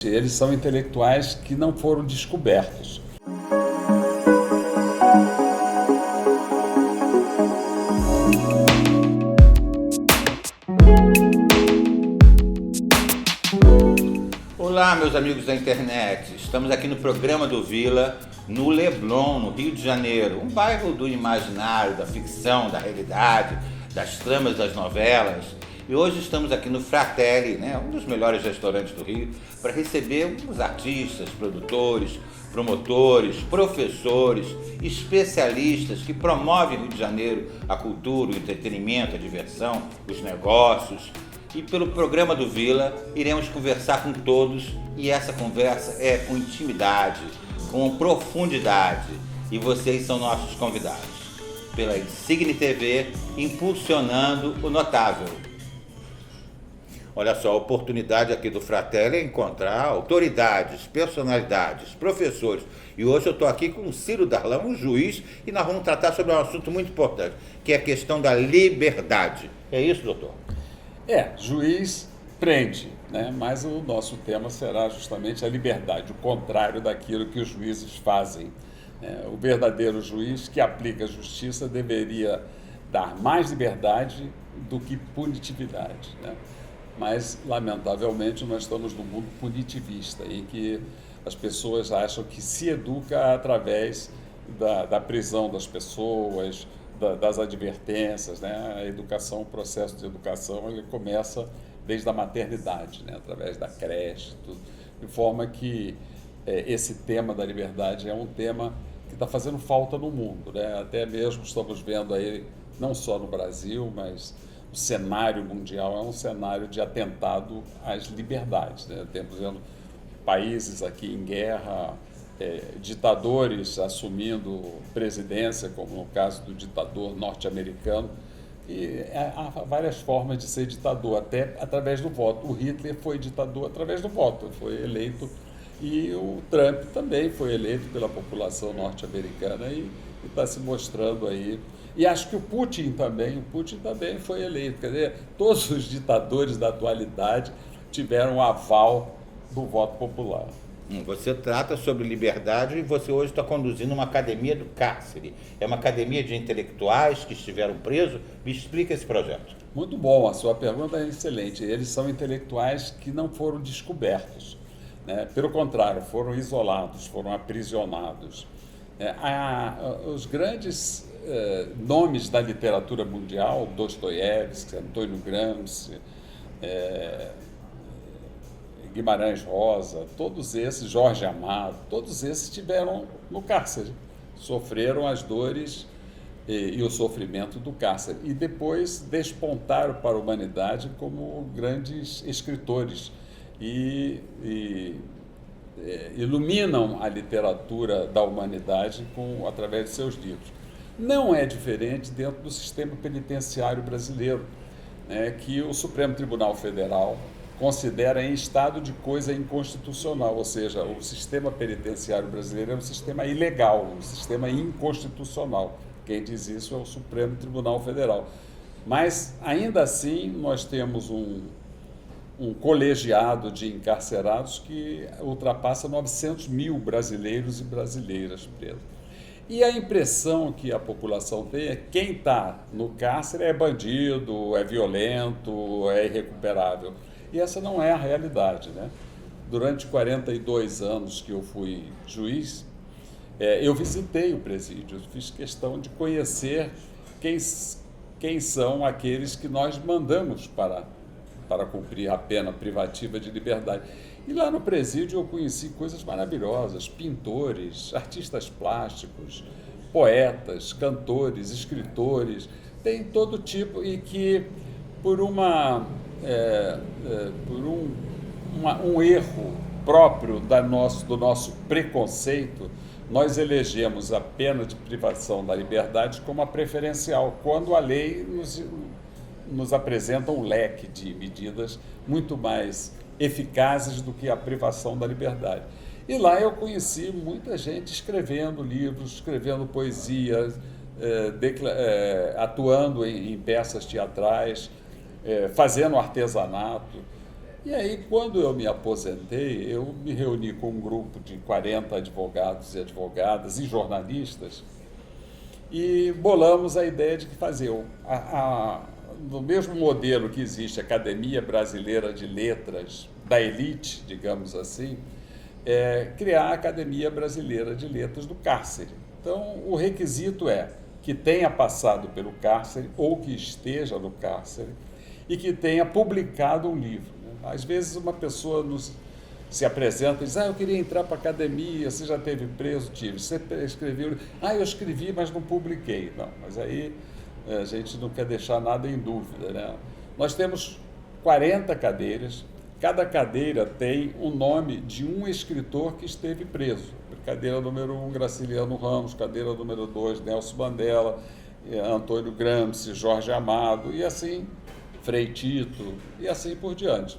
Eles são intelectuais que não foram descobertos. Olá, meus amigos da internet. Estamos aqui no programa do Vila, no Leblon, no Rio de Janeiro, um bairro do imaginário, da ficção, da realidade, das tramas das novelas. E hoje estamos aqui no Fratelli, um dos melhores restaurantes do Rio, para receber os artistas, produtores, promotores, professores, especialistas que promovem no Rio de Janeiro a cultura, o entretenimento, a diversão, os negócios. E pelo programa do Vila, iremos conversar com todos, e essa conversa é com intimidade, com profundidade, e vocês são nossos convidados. Pela Insigne TV, impulsionando o notável. Olha só, a oportunidade aqui do Fratelli é encontrar autoridades, personalidades, professores. E hoje eu estou aqui com o Ciro Darlan, um juiz, e nós vamos tratar sobre um assunto muito importante, que é a questão da liberdade. É isso, doutor? Juiz prende, mas o nosso tema será justamente a liberdade, o contrário daquilo que os juízes fazem. O verdadeiro juiz que aplica a justiça deveria dar mais liberdade do que punitividade. Mas, lamentavelmente, nós estamos num mundo punitivista, em que as pessoas acham que se educa através da prisão das pessoas, das advertências. A educação, o processo de educação, ele começa desde a maternidade, através da creche, tudo, de forma que esse tema da liberdade é um tema que está fazendo falta no mundo. Até mesmo estamos vendo aí, não só no Brasil, mas o cenário mundial é um cenário de atentado às liberdades. Temos vendo países aqui em guerra, ditadores assumindo presidência, como no caso do ditador norte-americano, e há várias formas de ser ditador, até através do voto. O Hitler foi ditador através do voto, foi eleito, e o Trump também foi eleito pela população norte-americana e está se mostrando aí. E acho que o Putin também foi eleito. Quer dizer, todos os ditadores da atualidade tiveram o aval do voto popular. Você trata sobre liberdade e você hoje está conduzindo uma academia do cárcere. É uma academia de intelectuais que estiveram presos. Me explica esse projeto. Muito bom, a sua pergunta é excelente. Eles são intelectuais que não foram descobertos. Pelo contrário, foram isolados, foram aprisionados. Os grandes nomes da literatura mundial, Dostoiévski, Antônio Gramsci, Guimarães Rosa, todos esses, Jorge Amado, todos esses estiveram no cárcere, sofreram as dores e o sofrimento do cárcere, e depois despontaram para a humanidade como grandes escritores e iluminam a literatura da humanidade através de seus livros. Não é diferente dentro do sistema penitenciário brasileiro, que o Supremo Tribunal Federal considera em estado de coisa inconstitucional, ou seja, o sistema penitenciário brasileiro é um sistema ilegal, um sistema inconstitucional. Quem diz isso é o Supremo Tribunal Federal. Mas, ainda assim, nós temos um colegiado de encarcerados que ultrapassa 900 mil brasileiros e brasileiras presos. E a impressão que a população tem é que quem está no cárcere é bandido, é violento, é irrecuperável. E essa não é a realidade. Durante 42 anos que eu fui juiz, eu visitei o presídio, fiz questão de conhecer quem são aqueles que nós mandamos para cumprir a pena privativa de liberdade. E lá no presídio eu conheci coisas maravilhosas, pintores, artistas plásticos, poetas, cantores, escritores, tem todo tipo, e que por um erro próprio do nosso preconceito, nós elegemos a pena de privação da liberdade como a preferencial, quando a lei nos apresenta um leque de medidas muito mais eficazes do que a privação da liberdade. E lá eu conheci muita gente escrevendo livros, escrevendo poesias, atuando em peças teatrais, fazendo artesanato. E aí, quando eu me aposentei, eu me reuni com um grupo de 40 advogados e advogadas e jornalistas e bolamos a ideia de que fazer no mesmo modelo que existe a Academia Brasileira de Letras, da elite, digamos assim, criar a Academia Brasileira de Letras do cárcere. Então, o requisito é que tenha passado pelo cárcere ou que esteja no cárcere e que tenha publicado um livro. Às vezes uma pessoa se apresenta e diz, eu queria entrar para a academia, você já esteve preso? Tive. Você escreveu? Eu escrevi, mas não publiquei. Não, mas aí a gente não quer deixar nada em dúvida, né? Nós temos 40 cadeiras, cada cadeira tem o nome de um escritor que esteve preso. Cadeira número 1, Graciliano Ramos, cadeira número 2, Nelson Mandela, Antônio Gramsci, Jorge Amado, e assim, Frei Tito, e assim por diante.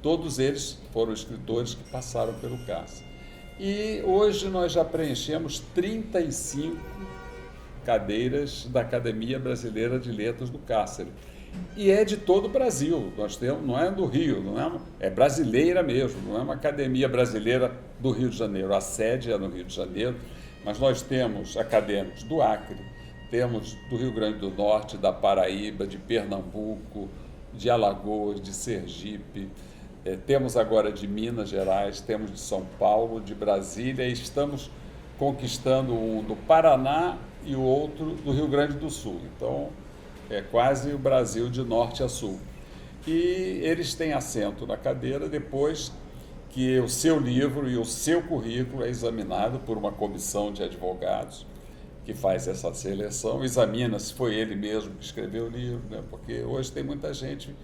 Todos eles foram escritores que passaram pelo cárcere. E hoje nós já preenchemos 35 cadeiras da Academia Brasileira de Letras do Cárcere. E é de todo o Brasil, nós temos, não é do Rio, é brasileira mesmo, não é uma academia brasileira do Rio de Janeiro. A sede é no Rio de Janeiro, mas nós temos acadêmicos do Acre, temos do Rio Grande do Norte, da Paraíba, de Pernambuco, de Alagoas, de Sergipe, temos agora de Minas Gerais, temos de São Paulo, de Brasília, e estamos conquistando um do Paraná e o outro do Rio Grande do Sul. Então, é quase o Brasil de norte a sul. E eles têm assento na cadeira depois que o seu livro e o seu currículo é examinado por uma comissão de advogados que faz essa seleção, examina se foi ele mesmo que escreveu o livro, né? Porque hoje tem muita gente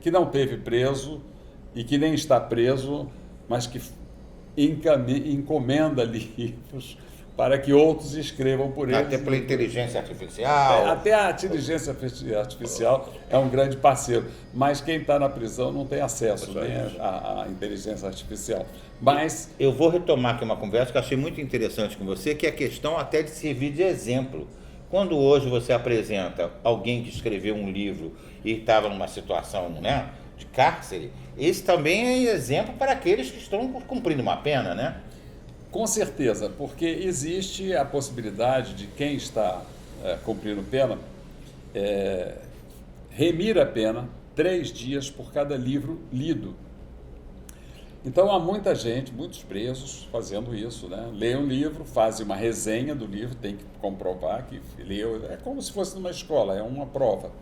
que não teve preso e que nem está preso, mas que encomenda livros para que outros escrevam por eles. Até pela inteligência artificial. Até a inteligência artificial é um grande parceiro, mas quem está na prisão não tem acesso à inteligência artificial. Mas eu vou retomar aqui uma conversa que eu achei muito interessante com você, que é a questão até de servir de exemplo. Quando hoje você apresenta alguém que escreveu um livro e estava numa situação, né, de cárcere, esse também é exemplo para aqueles que estão cumprindo uma pena, né? Com certeza, porque existe a possibilidade de quem está cumprindo pena remir a pena 3 dias por cada livro lido. Então há muita gente, muitos presos fazendo isso, né? Leem um livro, fazem uma resenha do livro, tem que comprovar que leu, é como se fosse numa escola, é uma prova.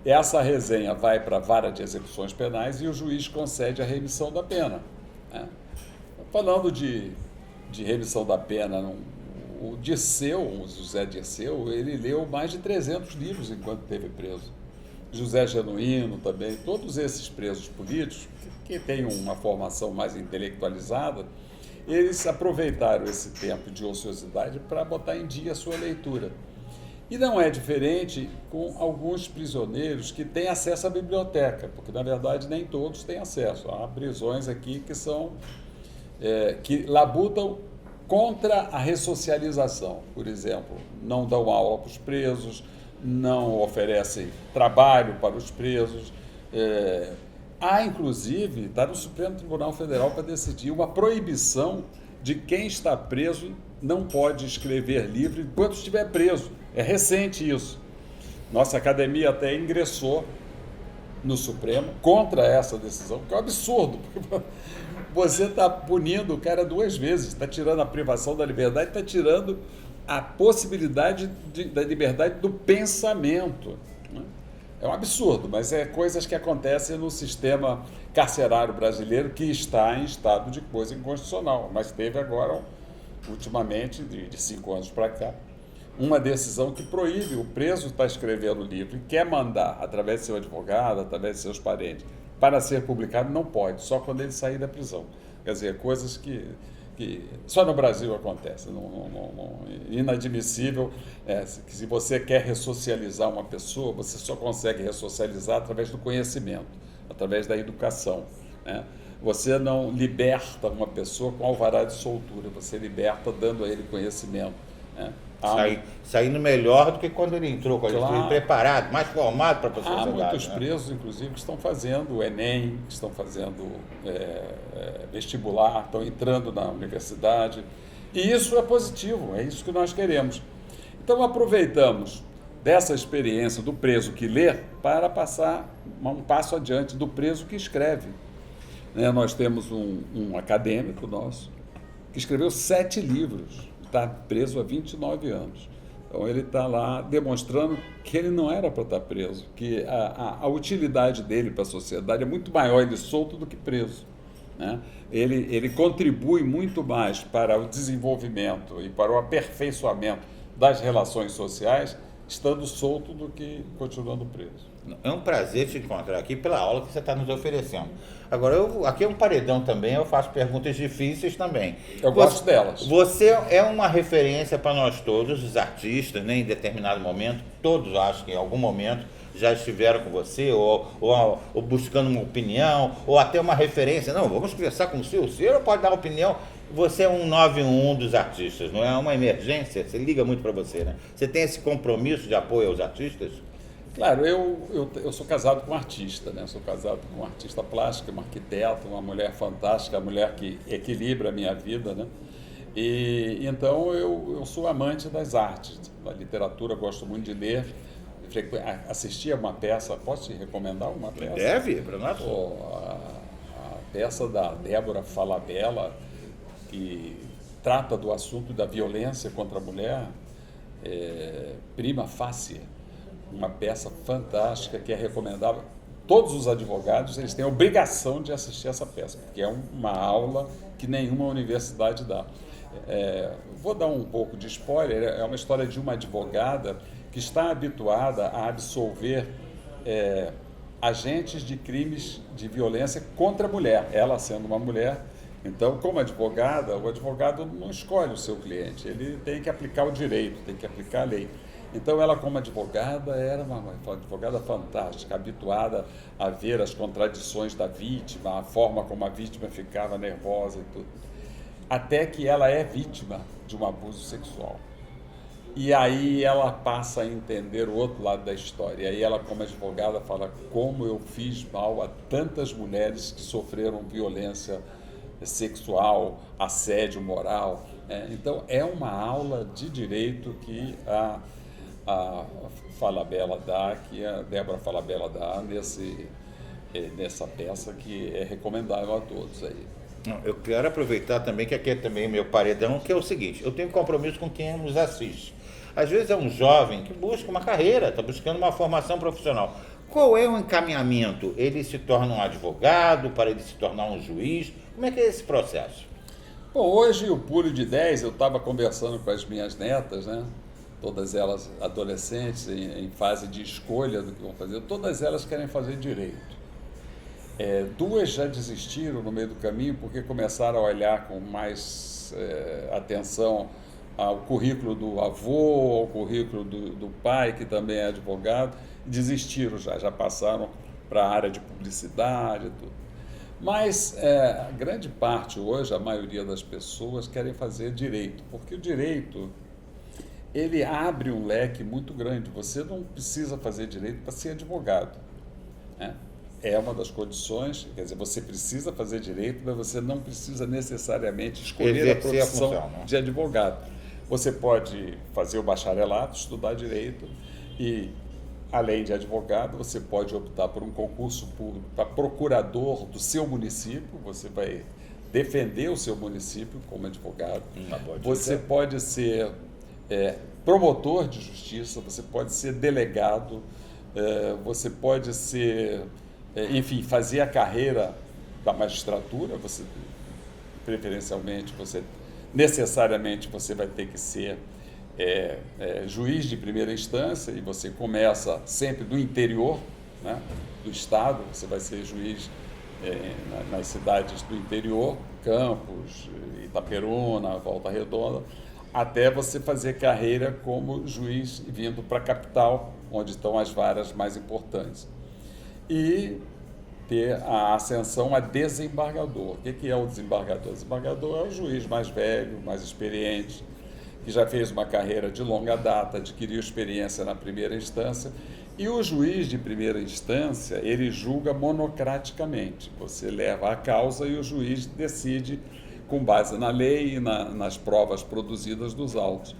Essa resenha vai para a vara de execuções penais e o juiz concede a remissão da pena, né? Falando de remissão da pena, o Dirceu, o José Dirceu, ele leu mais de 300 livros enquanto esteve preso. José Genuíno também, todos esses presos políticos, que têm uma formação mais intelectualizada, eles aproveitaram esse tempo de ociosidade para botar em dia a sua leitura. E não é diferente com alguns prisioneiros que têm acesso à biblioteca, porque, na verdade, nem todos têm acesso. Há prisões aqui que são... que labutam contra a ressocialização, por exemplo, não dão aula para os presos, não oferecem trabalho para os presos. Há, inclusive, está no Supremo Tribunal Federal para decidir uma proibição de quem está preso não pode escrever livro enquanto estiver preso. É recente isso. Nossa academia até ingressou no Supremo contra essa decisão, que é um absurdo, porque você está punindo o cara 2 vezes, está tirando a privação da liberdade, está tirando a possibilidade da liberdade do pensamento, né? É um absurdo, mas é coisas que acontecem no sistema carcerário brasileiro, que está em estado de coisa inconstitucional, mas teve agora, ultimamente, de 5 anos para cá, uma decisão que proíbe o preso estar escrevendo o livro e quer mandar, através de seu advogado, através de seus parentes, para ser publicado, não pode, só quando ele sair da prisão. Quer dizer, coisas que só no Brasil acontecem. Inadmissível que se você quer ressocializar uma pessoa, você só consegue ressocializar através do conhecimento, através da educação, né? Você não liberta uma pessoa com alvará de soltura, você liberta dando a ele conhecimento, Né? Saindo melhor do que quando ele entrou, quando ele foi preparado, mais formado para a sociedade. Há muitos né? presos, inclusive, que estão fazendo o Enem, que estão fazendo vestibular, estão entrando na universidade. E isso é positivo, é isso que nós queremos. Então, aproveitamos dessa experiência do preso que lê para passar um passo adiante do preso que escreve. Nós temos um acadêmico nosso que escreveu 7 livros, está preso há 29 anos. Então, ele está lá demonstrando que ele não era para estar preso, que a utilidade dele para a sociedade é muito maior ele solto do que preso. Né? Ele contribui muito mais para o desenvolvimento e para o aperfeiçoamento das relações sociais estando solto do que continuando preso. É um prazer te encontrar aqui pela aula que você está nos oferecendo. Agora, aqui é um paredão também, eu faço perguntas difíceis também. Eu gosto delas. Você é uma referência para nós todos, os artistas, né, em determinado momento, todos acho que em algum momento já estiveram com você, ou buscando uma opinião, ou até uma referência. Não, vamos conversar com o senhor pode dar opinião. Você é um 911 dos artistas, não é uma emergência? Você liga muito para você, né? Você tem esse compromisso de apoio aos artistas? Claro, eu sou casado com um artista, né? Sou casado com um artista plástico, uma arquiteta, uma mulher fantástica, uma mulher que equilibra a minha vida, né? E então eu sou amante das artes, da literatura, gosto muito de ler, assistir a uma peça. Posso te recomendar uma peça? Deve, Renato. A peça da Débora Falabella, que trata do assunto da violência contra a mulher, Prima Facie, uma peça fantástica que é recomendável. Todos os advogados eles têm a obrigação de assistir essa peça, porque é uma aula que nenhuma universidade dá. Vou dar um pouco de spoiler. É uma história de uma advogada que está habituada a absolver agentes de crimes de violência contra a mulher, ela sendo uma mulher. Então, como advogada, o advogado não escolhe o seu cliente, ele tem que aplicar o direito, tem que aplicar a lei. Então, ela, como advogada, era uma advogada fantástica, habituada a ver as contradições da vítima, a forma como a vítima ficava nervosa e tudo. Até que ela é vítima de um abuso sexual. E aí ela passa a entender o outro lado da história. E aí ela, como advogada, fala: como eu fiz mal a tantas mulheres que sofreram violência sexual, assédio moral. Então, é uma aula de direito que a Falabella dá, que a Débora Falabella dá nessa peça, que é recomendável a todos aí. Eu quero aproveitar também que aqui é também meu paredão, que é o seguinte: eu tenho compromisso com quem nos assiste. Às vezes é um jovem que busca uma carreira, está buscando uma formação profissional. Qual é o encaminhamento? Ele se torna um advogado, para ele se tornar um juiz? Como é que é esse processo? Bom, hoje o pulo de 10, eu estava conversando com as minhas netas, né? Todas elas adolescentes, em fase de escolha do que vão fazer, todas elas querem fazer direito. 2 já desistiram no meio do caminho porque começaram a olhar com mais atenção ao currículo do avô, ao currículo do pai, que também é advogado, e desistiram já passaram para a área de publicidade e tudo. Mas a grande parte hoje, a maioria das pessoas querem fazer direito, porque o direito ele abre um leque muito grande. Você não precisa fazer direito para ser advogado, né? É uma das condições, quer dizer, você precisa fazer direito, mas você não precisa necessariamente escolher a profissão de advogado. Você pode fazer o bacharelato, estudar direito e, além de advogado, você pode optar por um concurso público para procurador do seu município, você vai defender o seu município como advogado. Você pode ser promotor de justiça, você pode ser delegado, você pode ser, enfim, fazer a carreira da magistratura, você, preferencialmente, necessariamente você vai ter que ser juiz de primeira instância, e você começa sempre do interior, né, do estado. Você vai ser juiz nas cidades do interior, Campos, Itaperuna, Volta Redonda, até você fazer carreira como juiz vindo para a capital, onde estão as varas mais importantes. E ter a ascensão a desembargador. O que é o desembargador? O desembargador é o juiz mais velho, mais experiente, que já fez uma carreira de longa data, adquiriu experiência na primeira instância. E o juiz de primeira instância, ele julga monocraticamente. Você leva a causa e o juiz decide com base na lei e nas provas produzidas dos autos.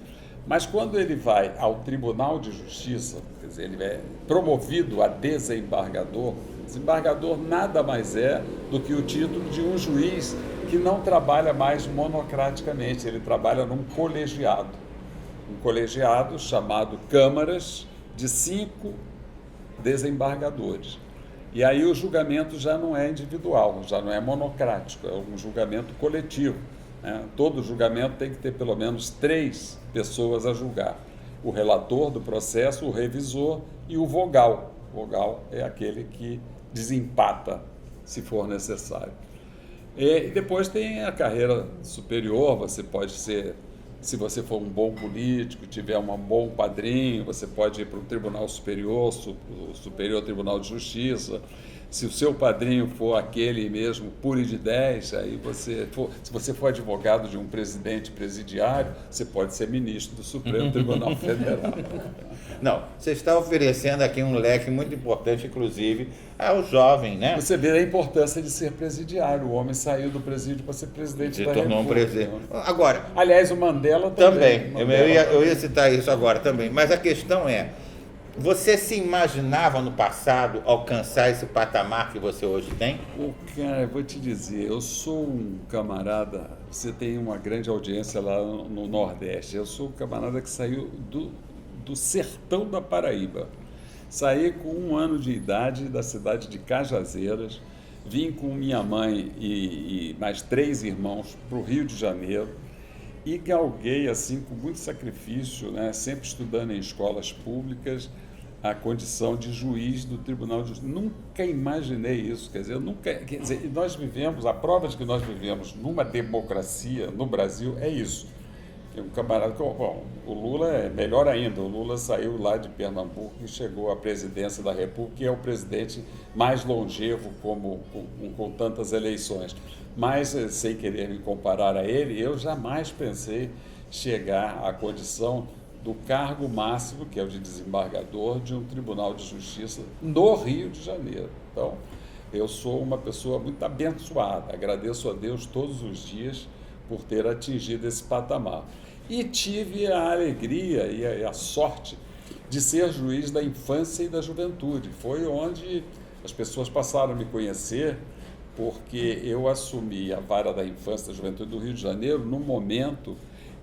Mas quando ele vai ao Tribunal de Justiça, quer dizer, ele é promovido a desembargador, desembargador nada mais é do que o título de um juiz que não trabalha mais monocraticamente, ele trabalha num colegiado. Um colegiado chamado Câmaras, de 5 desembargadores. E aí o julgamento já não é individual, já não é monocrático, é um julgamento coletivo. Né? Todo julgamento tem que ter pelo menos 3 pessoas a julgar. O relator do processo, o revisor e o vogal. O vogal é aquele que desempata, se for necessário. E depois tem a carreira superior, você pode ser, se você for um bom político, tiver um bom padrinho, você pode ir para o Tribunal Superior, o Superior Tribunal de Justiça. Se o seu padrinho for aquele mesmo pure de 10, aí se você for advogado de um presidente presidiário, você pode ser ministro do Supremo Tribunal Federal. Não, você está oferecendo aqui um leque muito importante, inclusive, ao jovem, né? Você vê a importância de ser presidiário. O homem saiu do presídio para ser presidente da República. Se tornou um presidente. Agora, aliás, o Mandela também. Eu ia citar isso agora também. Mas a questão é, você se imaginava no passado alcançar esse patamar que você hoje tem? Cara, eu vou te dizer, eu sou um camarada, você tem uma grande audiência lá no Nordeste, eu sou um camarada que saiu do sertão da Paraíba. Saí com 1 ano de idade da cidade de Cajazeiras, vim com minha mãe e mais 3 irmãos para o Rio de Janeiro e galguei, assim, com muito sacrifício, né, sempre estudando em escolas públicas, a condição de juiz do Tribunal de Justiça. Nunca imaginei isso, quer dizer, nós vivemos, a prova de que nós vivemos numa democracia no Brasil é isso. Um camarada, bom, o Lula é melhor ainda, o Lula saiu lá de Pernambuco e chegou à presidência da República e é o presidente mais longevo com tantas eleições. Mas, sem querer me comparar a ele, eu jamais pensei chegar à condição do cargo máximo, que é o de desembargador, de um Tribunal de Justiça no Rio de Janeiro. Então, eu sou uma pessoa muito abençoada, agradeço a Deus todos os dias por ter atingido esse patamar. E tive a alegria e a sorte de ser juiz da infância e da juventude. Foi onde as pessoas passaram a me conhecer, porque eu assumi a vara da infância e da juventude do Rio de Janeiro num momento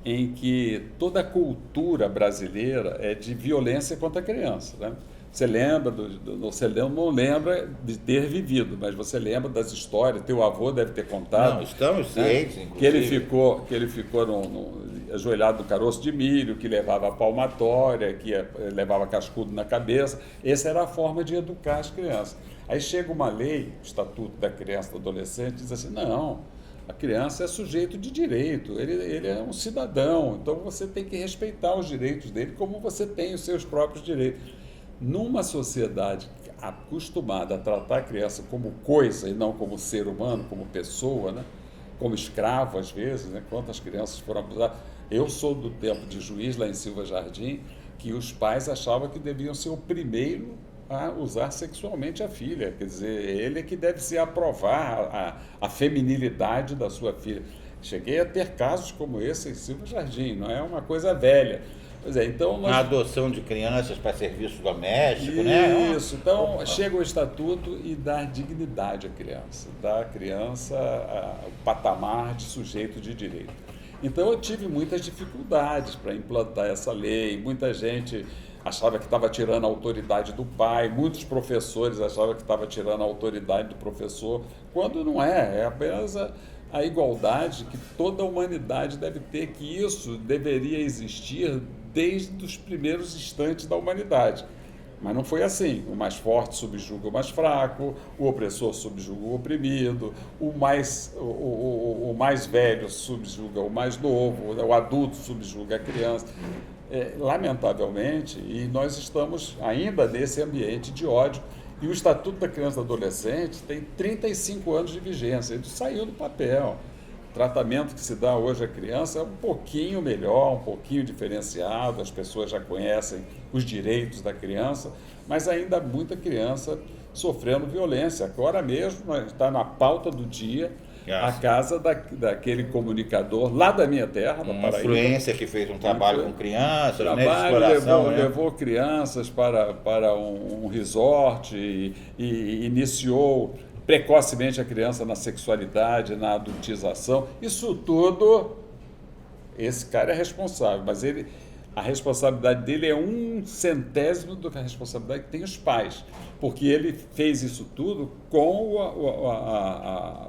em que toda a cultura brasileira é de violência contra a criança, né? Você lembra, você não lembra de ter vivido, mas você lembra das histórias, teu avô deve ter contado. Não, estamos cientes, né? Que ele ficou ajoelhado no caroço de milho, que levava a palmatória, que levava cascudo na cabeça. Essa era a forma de educar as crianças. Aí chega uma lei, o Estatuto da Criança e do Adolescente, diz assim, não, a criança é sujeito de direito, ele é um cidadão, então você tem que respeitar os direitos dele como você tem os seus próprios direitos. Numa sociedade acostumada a tratar a criança como coisa e não como ser humano, como pessoa, né? Como escravo às vezes, né? Quantas crianças foram abusadas. Eu sou do tempo de juiz lá em Silva Jardim, que os pais achavam que deviam ser o primeiro a usar sexualmente a filha, quer dizer, ele é que deve se aprovar a feminilidade da sua filha. Cheguei a ter casos como esse em Silva Jardim, não é uma coisa velha. Pois é, então a adoção de crianças para serviço doméstico, né? Isso, então chega o Estatuto e dá dignidade à criança, dá à criança o patamar de sujeito de direito. Então eu tive muitas dificuldades para implantar essa lei, muita gente achava que estava tirando a autoridade do pai, muitos professores achavam que estava tirando a autoridade do professor, quando não é apenas a igualdade que toda a humanidade deve ter, que isso deveria existir desde os primeiros instantes da humanidade. Mas não foi assim. O mais forte subjuga o mais fraco, o opressor subjuga o oprimido, o mais velho subjuga o mais novo, o adulto subjuga a criança. Lamentavelmente, e nós estamos ainda nesse ambiente de ódio, e o Estatuto da Criança e do Adolescente tem 35 anos de vigência, ele saiu do papel. tratamento que se dá hoje à criança é um pouquinho melhor, um pouquinho diferenciado, as pessoas já conhecem os direitos da criança, mas ainda há muita criança sofrendo violência. Agora mesmo está na pauta do dia a casa daquele comunicador lá da minha terra, da Paraíba. Influência que fez um trabalho com crianças, trabalho, né, de exploração, levou crianças para um resort e iniciou precocemente a criança na sexualidade, na adultização. Isso tudo, esse cara é responsável, mas a responsabilidade dele é 1/100º da responsabilidade que tem os pais, porque ele fez isso tudo com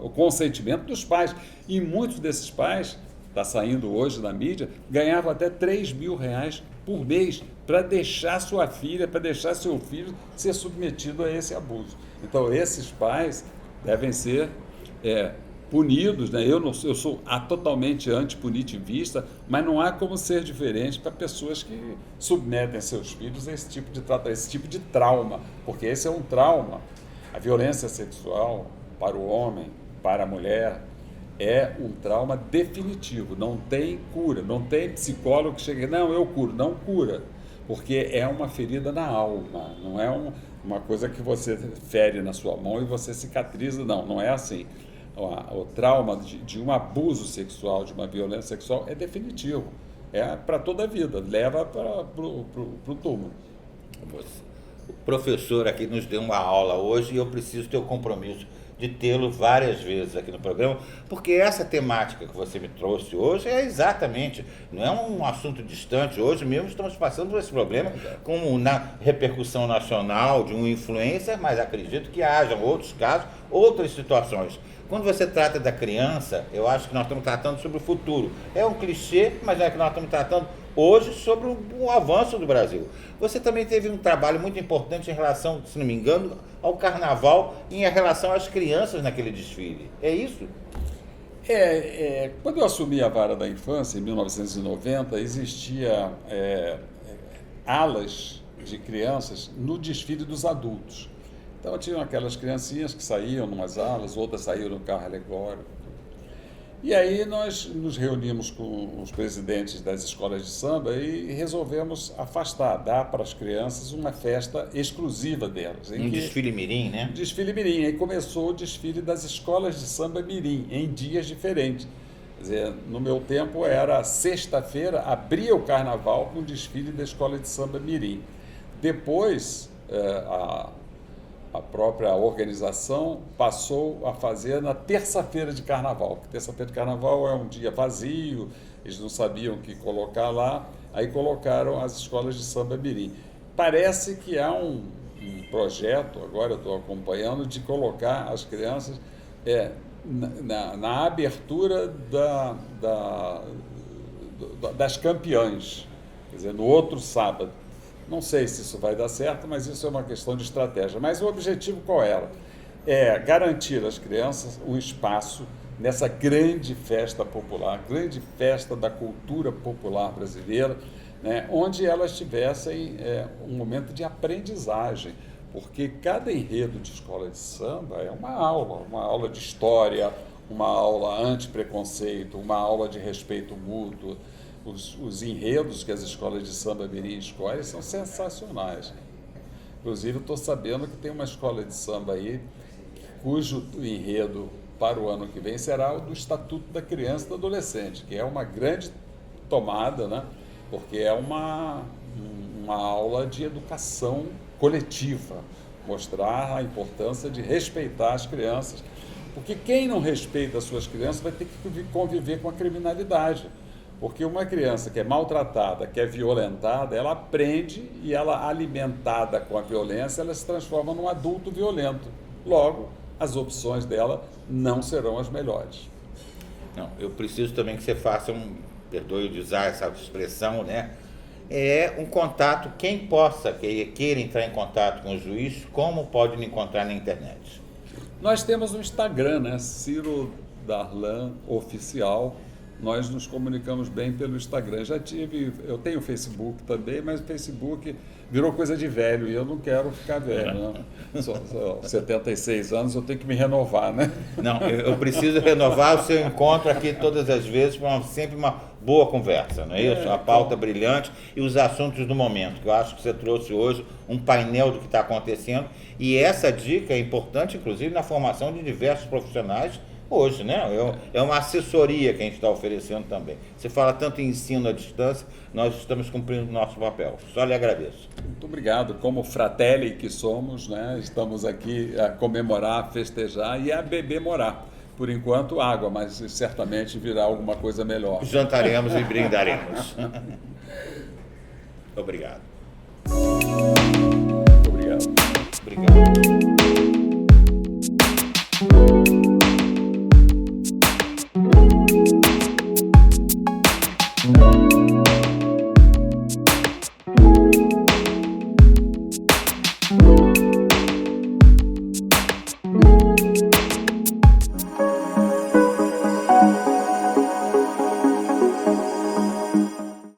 o consentimento dos pais. E muitos desses pais, está saindo hoje na mídia, ganhavam até R$3.000 por mês para deixar sua filha, para deixar seu filho ser submetido a esse abuso. Então, esses pais devem ser punidos, né? Eu sou totalmente antipunitivista, mas não há como ser diferente para pessoas que submetem seus filhos a esse tipo de trauma, porque esse é um trauma. A violência sexual para o homem, para a mulher, é um trauma definitivo, não tem cura, não tem psicólogo que chegue, não, eu curo, não cura, porque é uma ferida na alma, não é uma coisa que você fere na sua mão e você cicatriza, não é assim. O trauma de um abuso sexual, de uma violência sexual é definitivo, é para toda a vida, leva para o túmulo. O professor aqui nos deu uma aula hoje e eu preciso ter o compromisso de tê-lo várias vezes aqui no programa, porque essa temática que você me trouxe hoje é exatamente, não é um assunto distante. Hoje mesmo estamos passando por esse problema como na repercussão nacional de um influencer, mas acredito que hajam outros casos, outras situações. Quando você trata da criança, eu acho que nós estamos tratando sobre o futuro. É um clichê, mas é que nós estamos tratando hoje sobre o avanço do Brasil. Você também teve um trabalho muito importante em relação, se não me engano, ao carnaval e em relação às crianças naquele desfile. É isso? Quando eu assumi a vara da infância, em 1990, existia alas de crianças no desfile dos adultos. Então, tinham aquelas criancinhas que saíam numas alas, outras saíam no carro alegórico. E aí nós nos reunimos com os presidentes das escolas de samba e resolvemos dar para as crianças uma festa exclusiva delas. Desfile mirim, né? Desfile mirim. Aí começou o desfile das escolas de samba mirim, em dias diferentes. Quer dizer, no meu tempo era sexta-feira, abria o carnaval com o desfile da escola de samba mirim. Depois, a própria organização passou a fazer na terça-feira de carnaval. Terça-feira de carnaval é um dia vazio, eles não sabiam o que colocar lá, aí colocaram as escolas de samba mirim. Parece que há um projeto, agora eu estou acompanhando, de colocar as crianças na abertura das campeãs, quer dizer, no outro sábado. Não sei se isso vai dar certo, mas isso é uma questão de estratégia. Mas o objetivo qual era? É garantir às crianças um espaço nessa grande festa popular, grande festa da cultura popular brasileira, né, onde elas tivessem um momento de aprendizagem, porque cada enredo de escola de samba é uma aula de história, uma aula anti-preconceito, uma aula de respeito mútuo. Os enredos que as escolas de samba mirim escolhem são sensacionais. Inclusive, eu estou sabendo que tem uma escola de samba aí cujo enredo para o ano que vem será o do Estatuto da Criança e do Adolescente, que é uma grande tomada, né? Porque é uma aula de educação coletiva, mostrar a importância de respeitar as crianças, porque quem não respeita as suas crianças vai ter que conviver com a criminalidade. Porque uma criança que é maltratada, que é violentada, ela aprende e ela, alimentada com a violência, ela se transforma num adulto violento. Logo, as opções dela não serão as melhores. Não, eu preciso também que você faça perdoe de usar essa expressão, né? Um contato, quem queira entrar em contato com o juiz, como pode me encontrar na internet? Nós temos um Instagram, né? Ciro Darlan Oficial, nós nos comunicamos bem pelo Instagram. Eu tenho Facebook também, mas o Facebook virou coisa de velho e eu não quero ficar velho. Não. Sou 76 anos, eu tenho que me renovar, né? Não, eu preciso renovar o seu encontro aqui todas as vezes para sempre uma boa conversa, não é isso? A pauta brilhante e os assuntos do momento, que eu acho que você trouxe hoje um painel do que está acontecendo, e essa dica é importante, inclusive, na formação de diversos profissionais hoje, né? É uma assessoria que a gente está oferecendo também. Você fala tanto em ensino à distância, nós estamos cumprindo o nosso papel. Só lhe agradeço. Muito obrigado. Como fratelli que somos, né? Estamos aqui a comemorar, a festejar e a beber morar. Por enquanto, água, mas certamente virá alguma coisa melhor. Jantaremos e brindaremos. Obrigado.